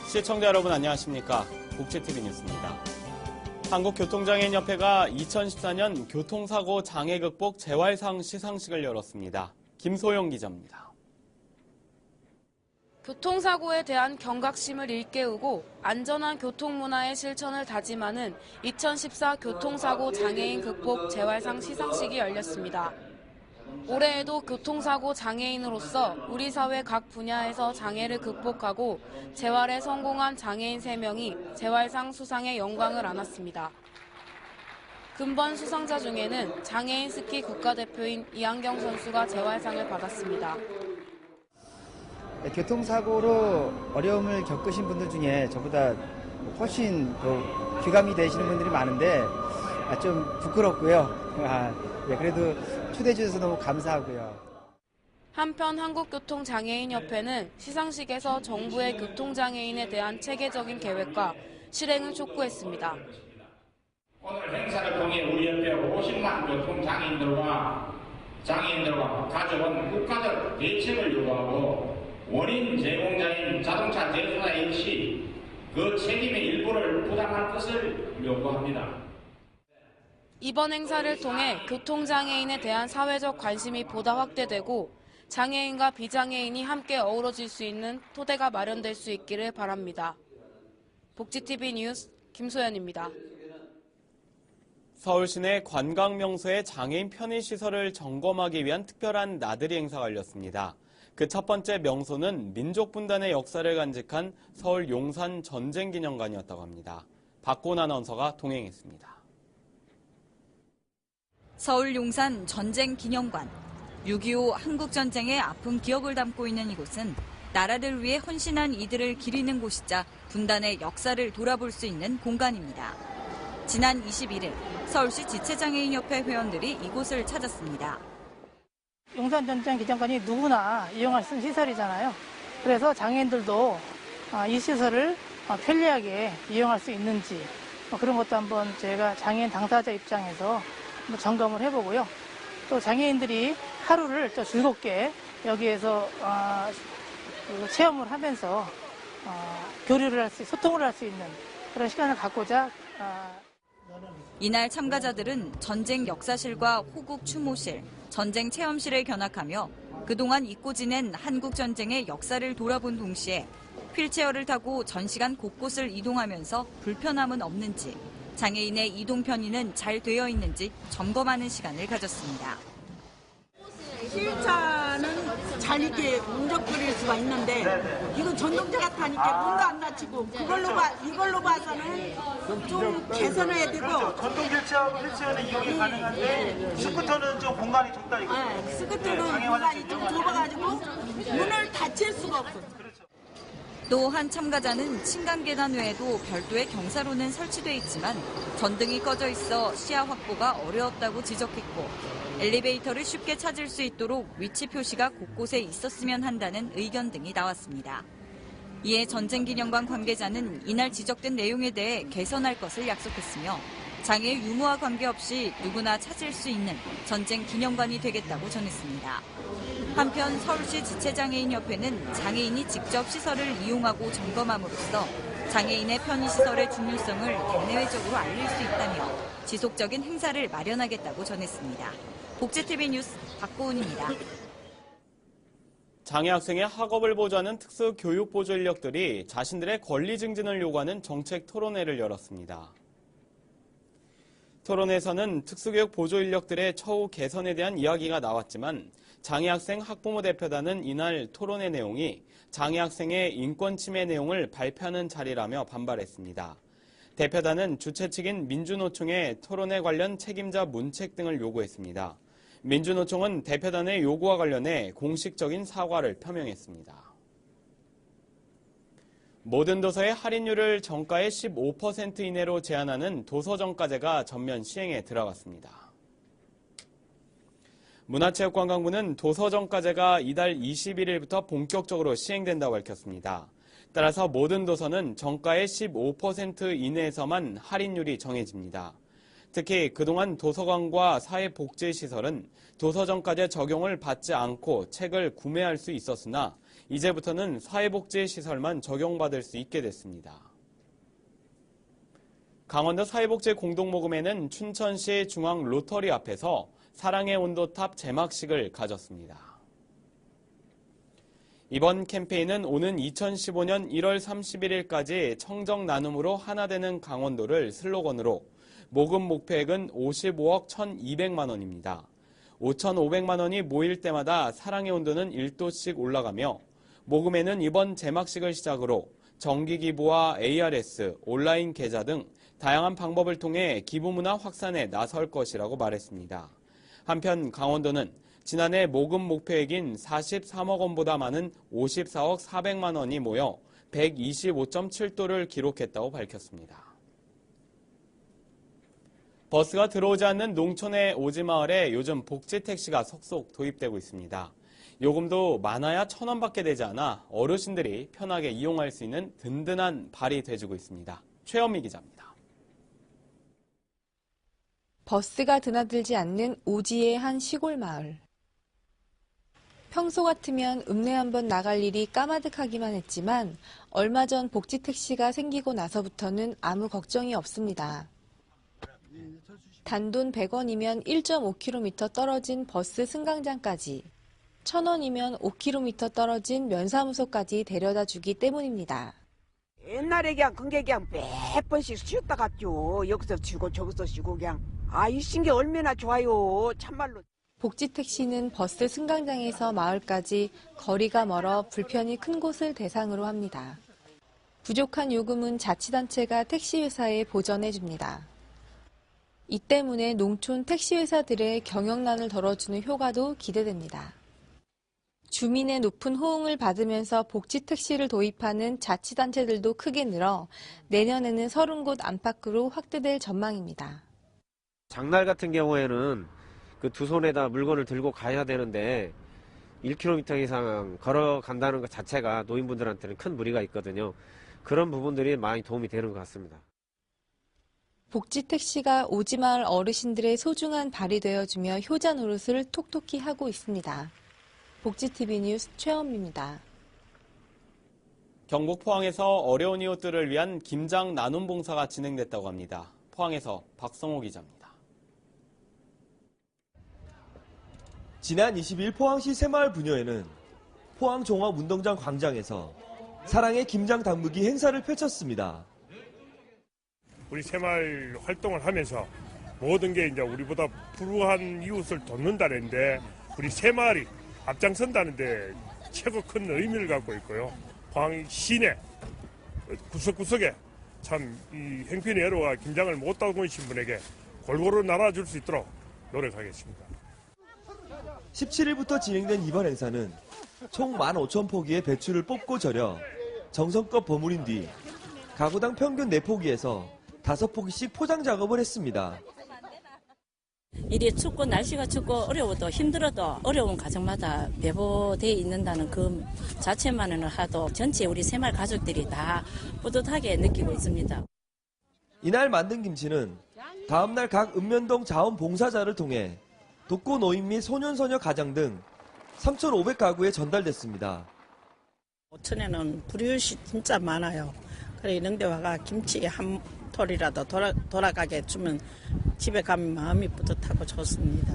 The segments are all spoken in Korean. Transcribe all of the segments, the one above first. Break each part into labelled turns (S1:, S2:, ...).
S1: 시청자 여러분 안녕하십니까? 복지TV 뉴스입니다. 한국교통장애인협회가 2014년 교통사고 장애 극복 재활상 시상식을 열었습니다. 김소영 기자입니다.
S2: 교통사고에 대한 경각심을 일깨우고 안전한 교통문화의 실천을 다짐하는 2014 교통사고 장애인 극복 재활상 시상식이 열렸습니다. 올해에도 교통사고 장애인으로서 우리 사회 각 분야에서 장애를 극복하고 재활에 성공한 장애인 3명이 재활상 수상의 영광을 안았습니다. 금번 수상자 중에는 장애인 스키 국가대표인 이한경 선수가 재활상을 받았습니다.
S3: 교통사고로 어려움을 겪으신 분들 중에 저보다 훨씬 더 귀감이 되시는 분들이 많은데 좀 부끄럽고요. 그래도 초대해 주셔서 너무 감사하고요.
S2: 한편 한국교통장애인협회는 시상식에서 정부의 교통장애인에 대한 체계적인 계획과 실행을 촉구했습니다.
S4: 오늘 행사를 통해 우리 협회 50만 교통장애인들과 가져온 국가적 대책을 요구하고 원인 제공자인 자동차 제조사 역시 그 책임의 일부를 부담할 것을 요구합니다.
S2: 이번 행사를 통해 교통장애인에 대한 사회적 관심이 보다 확대되고 장애인과 비장애인이 함께 어우러질 수 있는 토대가 마련될 수 있기를 바랍니다. 복지TV 뉴스 김소연입니다.
S1: 서울 시내 관광명소의 장애인 편의시설을 점검하기 위한 특별한 나들이 행사가 열렸습니다. 그 첫 번째 명소는 민족분단의 역사를 간직한 서울 용산 전쟁기념관이었다고 합니다. 박고은 아나운서가 동행했습니다.
S5: 서울 용산 전쟁기념관. 6.25 한국전쟁의 아픈 기억을 담고 있는 이곳은 나라를 위해 헌신한 이들을 기리는 곳이자 분단의 역사를 돌아볼 수 있는 공간입니다. 지난 21일 서울시 지체장애인협회 회원들이 이곳을 찾았습니다.
S6: 용산 전쟁기념관이 누구나 이용할 수 있는 시설이잖아요. 그래서 장애인들도 이 시설을 편리하게 이용할 수 있는지 그런 것도 한번 저희가 장애인 당사자 입장에서 한번 점검을 해보고요. 또 장애인들이 하루를 또 즐겁게 여기에서 체험을 하면서 교류를 할 수, 소통을 할 수 있는 그런 시간을 갖고자.
S5: 이날 참가자들은 전쟁 역사실과 호국 추모실, 전쟁 체험실을 견학하며 그동안 잊고 지낸 한국 전쟁의 역사를 돌아본 동시에 휠체어를 타고 전시관 곳곳을 이동하면서 불편함은 없는지, 장애인의 이동 편의는 잘 되어 있는지 점검하는 시간을 가졌습니다.
S7: 휠체어는 잘 이렇게 움직거릴 수가 있는데 이거 전동차가 타니까 몸도 안 다치고 이걸로 봐서는 좀 개선해야 되고.
S8: 그렇죠. 전동 휠체어는 이용이 가능한데 스쿠터는 좀 공간이 좁다 이거.
S7: 네, 스쿠터는 공간이 좀 좁아가지고 문을 닫힐 수가 없어요.
S5: 또 한 참가자는 층간 계단 외에도 별도의 경사로는 설치돼 있지만 전등이 꺼져 있어 시야 확보가 어려웠다고 지적했고 엘리베이터를 쉽게 찾을 수 있도록 위치 표시가 곳곳에 있었으면 한다는 의견 등이 나왔습니다. 이에 전쟁기념관 관계자는 이날 지적된 내용에 대해 개선할 것을 약속했으며 장애 유무와 관계없이 누구나 찾을 수 있는 전쟁기념관이 되겠다고 전했습니다. 한편 서울시 지체장애인협회는 장애인이 직접 시설을 이용하고 점검함으로써 장애인의 편의시설의 중요성을 대내외적으로 알릴 수 있다며 지속적인 행사를 마련하겠다고 전했습니다. 복지TV 뉴스 박고은입니다.
S1: 장애 학생의 학업을 보조하는 특수 교육 보조 인력들이 자신들의 권리 증진을 요구하는 정책 토론회를 열었습니다. 토론회에서는 특수교육 보조 인력들의 처우 개선에 대한 이야기가 나왔지만 장애학생 학부모 대표단은 이날 토론회 내용이 장애학생의 인권 침해 내용을 발표하는 자리라며 반발했습니다. 대표단은 주최 측인 민주노총에 토론회 관련 책임자 문책 등을 요구했습니다. 민주노총은 대표단의 요구와 관련해 공식적인 사과를 표명했습니다. 모든 도서의 할인율을 정가의 15% 이내로 제한하는 도서정가제가 전면 시행에 들어갔습니다. 문화체육관광부는 도서정가제가 이달 21일부터 본격적으로 시행된다고 밝혔습니다. 따라서 모든 도서는 정가의 15% 이내에서만 할인율이 정해집니다. 특히 그동안 도서관과 사회복지시설은 도서정가제 적용을 받지 않고 책을 구매할 수 있었으나 이제부터는 사회복지시설만 적용받을 수 있게 됐습니다. 강원도 사회복지 공동모금회는 춘천시 중앙 로터리 앞에서 사랑의 온도탑 제막식을 가졌습니다. 이번 캠페인은 오는 2015년 1월 31일까지 청정 나눔으로 하나 되는 강원도를 슬로건으로 모금 목표액은 55억 1,200만 원입니다. 5,500만 원이 모일 때마다 사랑의 온도는 1도씩 올라가며 모금회는 이번 제막식을 시작으로 정기기부와 ARS, 온라인 계좌 등 다양한 방법을 통해 기부 문화 확산에 나설 것이라고 말했습니다. 한편 강원도는 지난해 모금 목표액인 43억 원보다 많은 54억 400만 원이 모여 125.7도를 기록했다고 밝혔습니다. 버스가 들어오지 않는 농촌의 오지마을에 요즘 복지택시가 속속 도입되고 있습니다. 요금도 많아야 1,000원밖에 되지 않아 어르신들이 편하게 이용할 수 있는 든든한 발이 돼주고 있습니다. 최현미 기자입니다.
S9: 버스가 드나들지 않는 오지의 한 시골 마을. 평소 같으면 읍내 한번 나갈 일이 까마득하기만 했지만 얼마 전 복지택시가 생기고 나서부터는 아무 걱정이 없습니다. 단돈 100원이면 1.5km 떨어진 버스 승강장까지, 1,000원이면 5km 떨어진 면사무소까지 데려다 주기 때문입니다.
S10: 옛날에 그냥 그게 그냥 몇 번씩 쉬었다 갔죠. 여기서 쉬고 저기서 쉬고 그냥. 이 신기 얼마나 좋아요. 참말로.
S9: 복지택시는 버스 승강장에서 마을까지 거리가 멀어 불편이 큰 곳을 대상으로 합니다. 부족한 요금은 자치단체가 택시회사에 보전해 줍니다. 이 때문에 농촌 택시회사들의 경영난을 덜어주는 효과도 기대됩니다. 주민의 높은 호응을 받으면서 복지택시를 도입하는 자치단체들도 크게 늘어 내년에는 30곳 안팎으로 확대될 전망입니다.
S11: 장날 같은 경우에는 그 두 손에다 물건을 들고 가야 되는데 1km 이상 걸어간다는 것 자체가 노인분들한테는 큰 무리가 있거든요. 그런 부분들이 많이 도움이 되는 것 같습니다.
S9: 복지택시가 오지마을 어르신들의 소중한 발이 되어주며 효자 노릇을 톡톡히 하고 있습니다. 복지TV 뉴스 최현미입니다.
S1: 경북 포항에서 어려운 이웃들을 위한 김장 나눔 봉사가 진행됐다고 합니다. 포항에서 박성호 기자입니다.
S12: 지난 20일 포항시 새마을 부녀회는 포항 종합운동장 광장에서 사랑의 김장 당부기 행사를 펼쳤습니다.
S13: 우리 새마을 활동을 하면서 모든 게 이제 우리보다 불우한 이웃을 돕는다는데 우리 새마을이 앞장선다는데 최고 큰 의미를 갖고 있고요. 포항 시내 구석구석에 참 이 행편의 애로와 김장을 못 담그신 분에게 골고루 나눠줄 수 있도록 노력하겠습니다.
S12: 17일부터 진행된 이번 행사는 총 15,000포기의 배추를 뽑고 절여 정성껏 버무린 뒤 가구당 평균 4포기에서 5포기씩 포장 작업을 했습니다.
S14: 일이 춥고 날씨가 춥고 어려워도 힘들어도 어려운 가정마다 배보되어 있는다는 그 자체만으로 하도 전체 우리 새마을 가족들이 다 뿌듯하게 느끼고 있습니다.
S12: 이날 만든 김치는 다음날 각 읍면동 자원봉사자를 통해 독거 노인 및 소년소녀 가장 등 3,500가구에 전달됐습니다.
S15: 오천에는 불이웃이 진짜 많아요. 그래 이런 데 와가 김치 한 톨이라도 돌아가게 주면 집에 가면 마음이 뿌듯하고 좋습니다.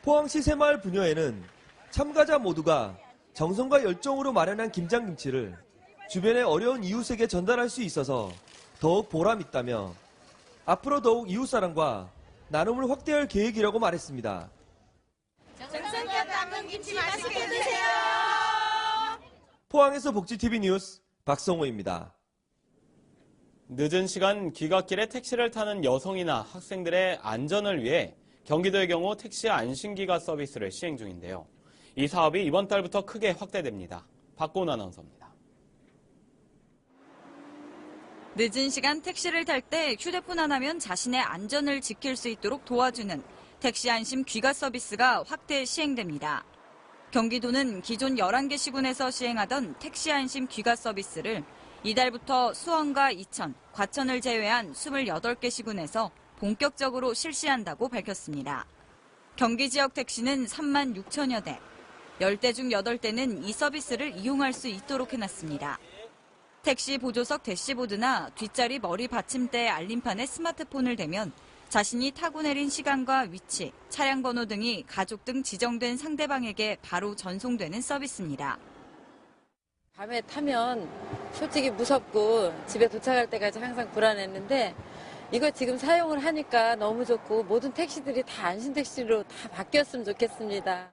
S12: 포항시 새마을 부녀회는 참가자 모두가 정성과 열정으로 마련한 김장김치를 주변의 어려운 이웃에게 전달할 수 있어서 더욱 보람있다며 앞으로 더욱 이웃사랑과 나눔을 확대할 계획이라고 말했습니다.
S16: 정성껏 담은 김치 맛있게 드세요.
S12: 포항에서 복지TV 뉴스 박성호입니다.
S1: 늦은 시간 귀갓길에 택시를 타는 여성이나 학생들의 안전을 위해 경기도의 경우 택시 안심기가 서비스를 시행 중인데요. 이 사업이 이번 달부터 크게 확대됩니다. 박고은 아나운서입니다.
S5: 늦은 시간 택시를 탈 때 휴대폰 하나면 자신의 안전을 지킬 수 있도록 도와주는 택시 안심 귀가 서비스가 확대 시행됩니다. 경기도는 기존 11개 시군에서 시행하던 택시 안심 귀가 서비스를 이달부터 수원과 이천, 과천을 제외한 28개 시군에서 본격적으로 실시한다고 밝혔습니다. 경기 지역 택시는 3만 6천여 대, 10대 중 8대는 이 서비스를 이용할 수 있도록 해놨습니다. 택시 보조석 대시보드나 뒷자리 머리 받침대의 알림판에 스마트폰을 대면 자신이 타고 내린 시간과 위치, 차량 번호 등이 가족 등 지정된 상대방에게 바로 전송되는 서비스입니다.
S17: 밤에 타면 솔직히 무섭고 집에 도착할 때까지 항상 불안했는데 이거 지금 사용을 하니까 너무 좋고 모든 택시들이 다 안심택시로 다 바뀌었으면 좋겠습니다.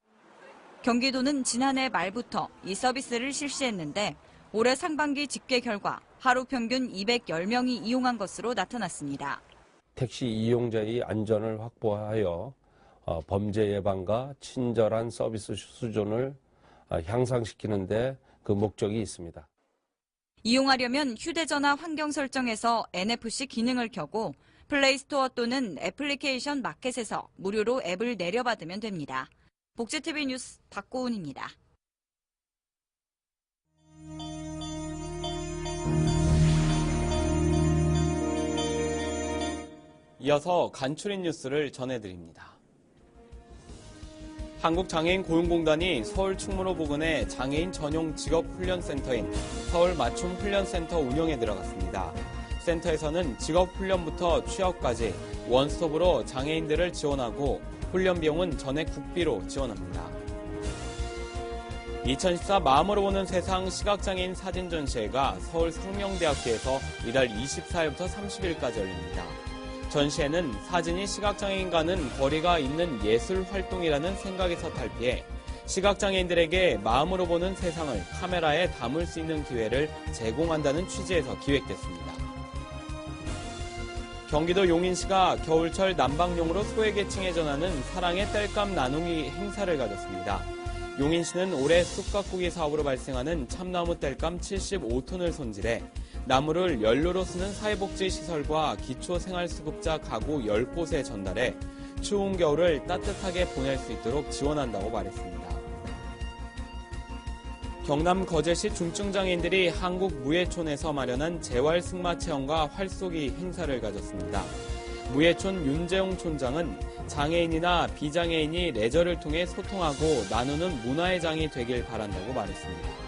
S5: 경기도는 지난해 말부터 이 서비스를 실시했는데 올해 상반기 집계 결과 하루 평균 210명이 이용한 것으로 나타났습니다.
S18: 택시 이용자의 안전을 확보하여 범죄 예방과 친절한 서비스 수준을 향상시키는 데 그 목적이 있습니다.
S5: 이용하려면 휴대전화 환경 설정에서 NFC 기능을 켜고 플레이스토어 또는 애플리케이션 마켓에서 무료로 앱을 내려받으면 됩니다. 복지TV 뉴스 박고은입니다.
S1: 이어서 간추린 뉴스를 전해드립니다. 한국장애인 고용공단이 서울 충무로 부근의 장애인 전용 직업훈련센터인 서울맞춤훈련센터 운영에 들어갔습니다. 센터에서는 직업훈련부터 취업까지 원스톱으로 장애인들을 지원하고 훈련 비용은 전액 국비로 지원합니다. 2014 마음으로 보는 세상 시각장애인 사진 전시회가 서울 상명대학교에서 이달 24일부터 30일까지 열립니다. 전시회는 사진이 시각장애인과는 거리가 있는 예술 활동이라는 생각에서 탈피해 시각장애인들에게 마음으로 보는 세상을 카메라에 담을 수 있는 기회를 제공한다는 취지에서 기획됐습니다. 경기도 용인시가 겨울철 난방용으로 소외계층에 전하는 사랑의 땔감 나눔이 행사를 가졌습니다. 용인시는 올해 쑥가꾸기 사업으로 발생하는 참나무 땔감 75톤을 손질해 나무를 연료로 쓰는 사회복지시설과 기초생활수급자 가구 10곳에 전달해 추운 겨울을 따뜻하게 보낼 수 있도록 지원한다고 말했습니다. 경남 거제시 중증장애인들이 한국무예촌에서 마련한 재활승마체험과 활쏘기 행사를 가졌습니다. 무예촌 윤재용 촌장은 장애인이나 비장애인이 레저를 통해 소통하고 나누는 문화의 장이 되길 바란다고 말했습니다.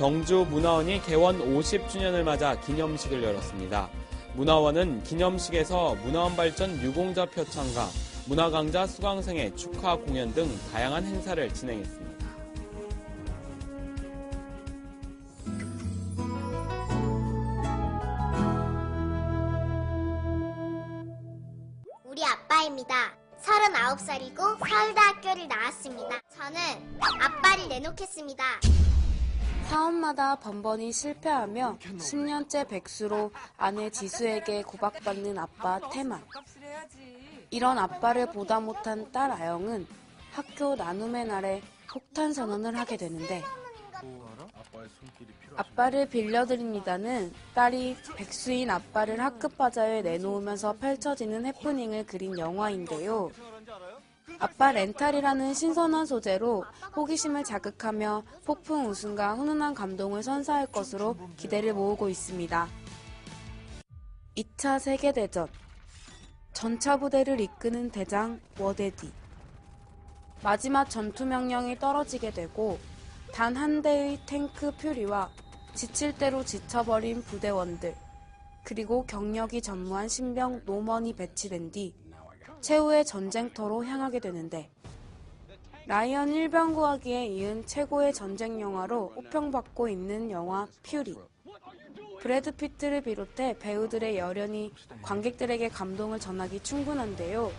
S1: 경주 문화원이 개원 50주년을 맞아 기념식을 열었습니다. 문화원은 기념식에서 문화원 발전 유공자 표창과 문화강자 수강생의 축하 공연 등 다양한 행사를 진행했습니다.
S19: 우리 아빠입니다. 39살이고 서울대학교를 나왔습니다. 저는 아빠를 내놓겠습니다.
S2: 사업마다 번번이 실패하며 10년째 백수로 아내 지수에게 구박받는 아빠 태만. 이런 아빠를 보다 못한 딸 아영은 학교 나눔의 날에 폭탄 선언을 하게 되는데 아빠를 빌려드립니다는 딸이 백수인 아빠를 학급 바자회에 내놓으면서 펼쳐지는 해프닝을 그린 영화인데요. 아빠 렌탈이라는 신선한 소재로 호기심을 자극하며 폭풍 웃음과 훈훈한 감동을 선사할 것으로 기대를 모으고 있습니다. 2차 세계대전 전차부대를 이끄는 대장 워데디. 마지막 전투명령이 떨어지게 되고 단 한 대의 탱크 퓨리와 지칠 대로 지쳐버린 부대원들, 그리고 경력이 전무한 신병 노먼이 배치된 뒤 최후의 전쟁터로 향하게 되는데 라이언 1병 구하기에 이은 최고의 전쟁 영화로 호평받고 있는 영화 퓨리. 브래드 피트를 비롯해 배우들의 열연이 관객들에게 감동을 전하기 충분한데요.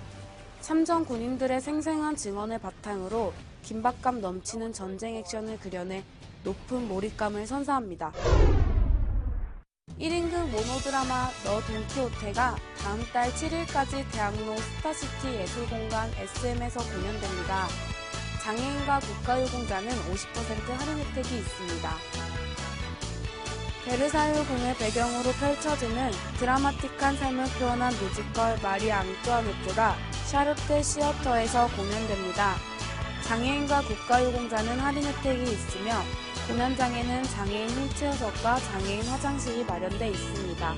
S2: 참전 군인들의 생생한 증언을 바탕으로 긴박감 넘치는 전쟁 액션을 그려내 높은 몰입감을 선사합니다. 1인극 모노드라마 너 돈키호테가 다음 달 7일까지 대학로 스타시티 예술공간 SM에서 공연됩니다. 장애인과 국가유공자는 50% 할인 혜택이 있습니다. 베르사유 궁을 배경으로 펼쳐지는 드라마틱한 삶을 표현한 뮤지컬 마리 앙뚜아네트가 샤르테 시어터에서 공연됩니다. 장애인과 국가유공자는 할인 혜택이 있으며 공연장에는 장애인 휠체어석과 장애인 화장실이 마련돼 있습니다.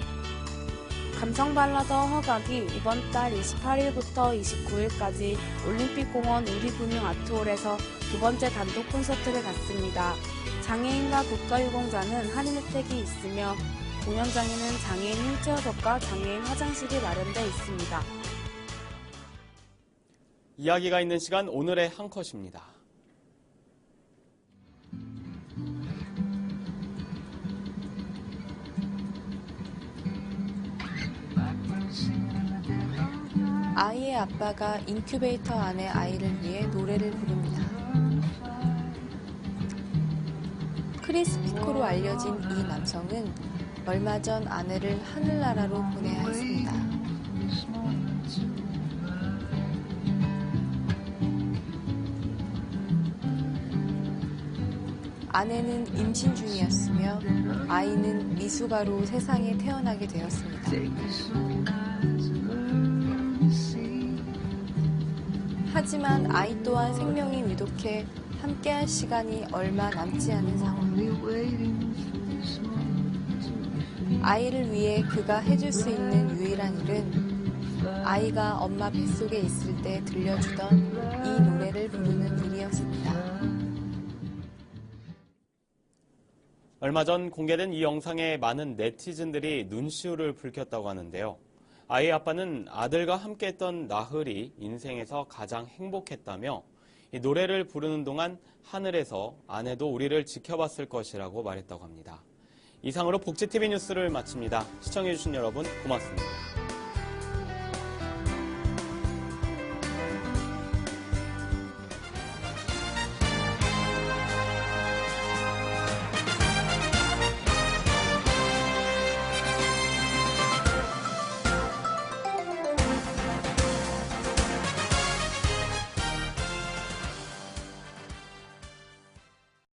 S2: 감성 발라더 허각이 이번 달 28일부터 29일까지 올림픽공원 우리금융 아트홀에서 두 번째 단독 콘서트를 갖습니다. 장애인과 국가유공자는 할인 혜택이 있으며 공연장에는 장애인 휠체어석과 장애인 화장실이 마련돼 있습니다.
S1: 이야기가 있는 시간 오늘의 한 컷입니다.
S9: 아이의 아빠가 인큐베이터 안에 아이를 위해 노래를 부릅니다. 크리스 피코로 알려진 이 남성은 얼마 전 아내를 하늘나라로 보내야 했습니다. 아내는 임신 중이었으며 아이는 미숙아로 세상에 태어나게 되었습니다. 하지만 아이 또한 생명이 위독해 함께할 시간이 얼마 남지 않은 상황. 아이를 위해 그가 해줄 수 있는 유일한 일은 아이가 엄마 뱃속에 있을 때 들려주던 이 노래를 부르는 일이었습니다.
S1: 얼마 전 공개된 이 영상에 많은 네티즌들이 눈시울을 붉혔다고 하는데요. 아이의 아빠는 아들과 함께했던 나흘이 인생에서 가장 행복했다며 이 노래를 부르는 동안 하늘에서 아내도 우리를 지켜봤을 것이라고 말했다고 합니다. 이상으로 복지TV 뉴스를 마칩니다. 시청해주신 여러분 고맙습니다.